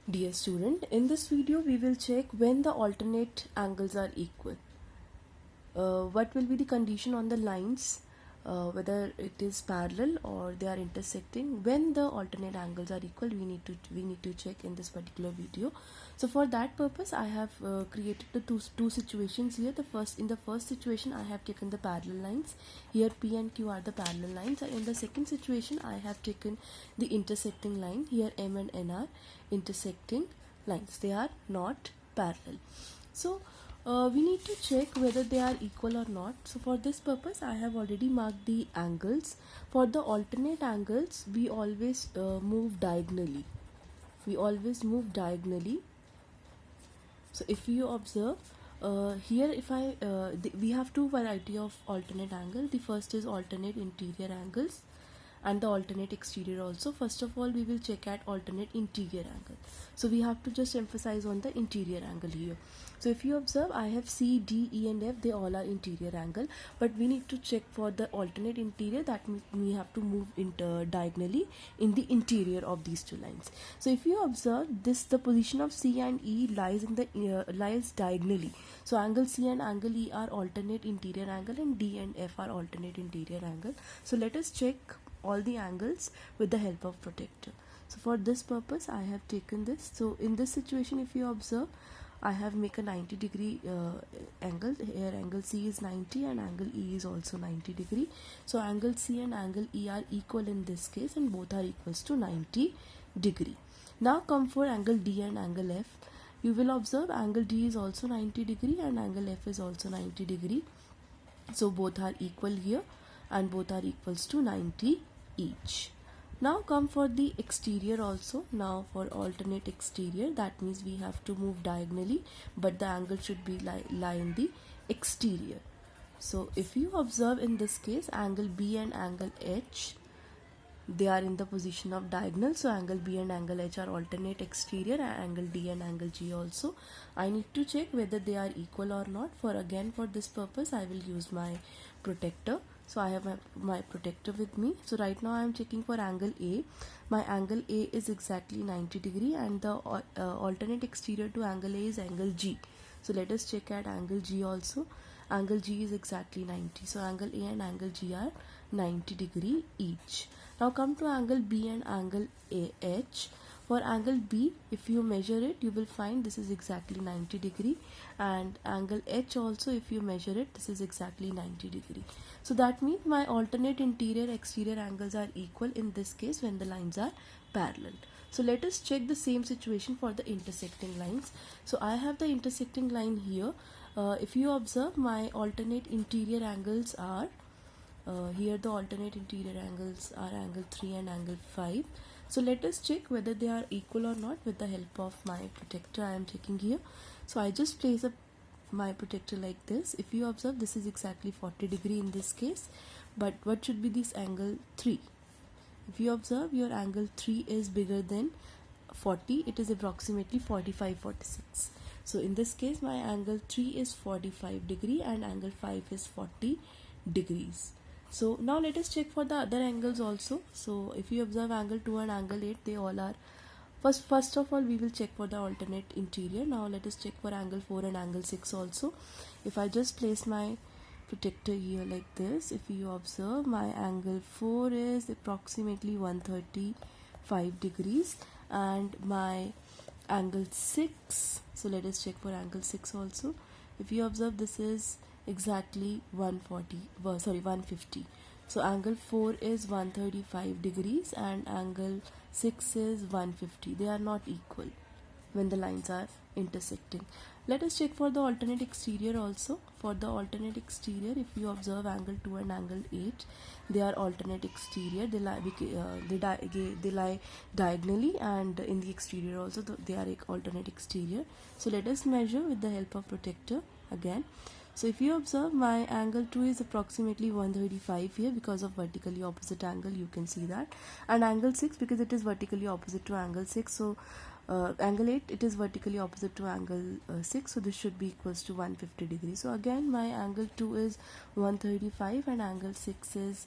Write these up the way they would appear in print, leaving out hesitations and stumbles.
Dear student, in this video we will check when the alternate angles are equal. What will be the condition on the lines, whether it is parallel or they are intersecting. When the alternate angles are equal, we need to check in this particular video. So for that purpose, I have created the two situations here. In the first situation, I have taken the parallel lines. Here P and Q are the parallel lines, and in the second situation, I have taken the intersecting line. Here M and N are intersecting lines. They are not parallel. So we need to check whether they are equal or not. So for this purpose, I have already marked the angles. For the alternate angles, we always move diagonally. So if you observe here, we have two variety of alternate angle. The first is alternate interior angles and the alternate exterior also. First of all, we will check at alternate interior angle. So we have to just emphasize on the interior angle here. So if you observe, I have C, D, E and F, they all are interior angle, but we need to check for the alternate interior. That means we have to move diagonally in the interior of these two lines. So if you observe this, the position of C and E lies diagonally. So angle C and angle E are alternate interior angle, and D and F are alternate interior angle. So let us check all the angles with the help of protector. So for this purpose, I have taken this. So in this situation, if you observe, I have make a 90-degree angle. Here angle C is 90 and angle E is also 90 degree. So angle C and angle E are equal in this case, and both are equals to 90 degree. Now come for angle D and angle F. You will observe angle D is also 90 degree and angle F is also 90 degree. So both are equal here and both are equals to 90 each. Now come for the exterior also. Now for alternate exterior, that means we have to move diagonally, but the angle should be lie in the exterior. So if you observe in this case, angle B and angle H, they are in the position of diagonal. So angle B and angle H are alternate exterior, and angle D and angle G also. I need to check whether they are equal or not. For this purpose, I will use my protector. So I have my protector with me. So right now I am checking for angle A. My angle A is exactly 90 degree, and the alternate exterior to angle A is angle G. So let us check at angle G also. Angle G is exactly 90. So angle A and angle G are 90 degree each. Now come to angle B and angle AH. For angle B, if you measure it, you will find this is exactly 90 degree, and angle H also, if you measure it, this is exactly 90 degree. So that means my alternate interior exterior angles are equal in this case when the lines are parallel. So let us check the same situation for the intersecting lines. So I have the intersecting line here. If you observe, my alternate interior angles are here the alternate interior angles are angle 3 and angle 5. So let us check whether they are equal or not with the help of my protector I am taking here. So I just place my protector like this. If you observe, this is exactly 40 degree in this case, but what should be this angle 3? If you observe, your angle 3 is bigger than 40, it is approximately 45-46. So in this case, my angle 3 is 45 degree and angle 5 is 40 degrees. So now let us check for the other angles also. So if you observe angle 2 and angle 8, they all are first of all we will check for the alternate interior. Now let us check for angle 4 and angle 6 also. If I just place my protector here like this, if you observe, my angle 4 is approximately 135 degrees and my angle 6, so let us check for angle 6 also. If you observe, this is exactly 150. So angle 4 is 135 degrees and angle 6 is 150. They are not equal when the lines are intersecting. Let us check for the alternate exterior also. For the alternate exterior, if you observe angle 2 and angle 8, they are alternate exterior. They lie diagonally, and in the exterior also they are alternate exterior. So let us measure with the help of protector again. So if you observe, my angle 2 is approximately 135 here because of vertically opposite angle, you can see that, and angle 6 because it is vertically opposite to angle 6. So angle 8, it is vertically opposite to angle 6, so this should be equals to 150 degrees. So again, my angle 2 is 135 and angle 6 is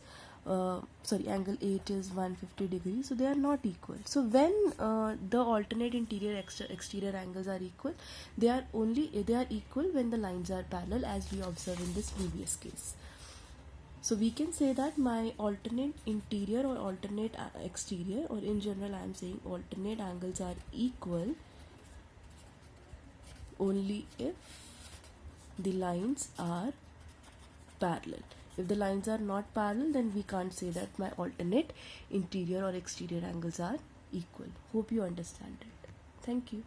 angle 8 is 150 degrees, so they are not equal. So when the alternate interior exterior angles are equal, they are equal when the lines are parallel, as we observed in this previous case. So we can say that my alternate interior or alternate exterior, or in general I am saying alternate angles, are equal only if the lines are parallel. If the lines are not parallel, then we can't say that my alternate interior or exterior angles are equal. Hope you understand it. Thank you.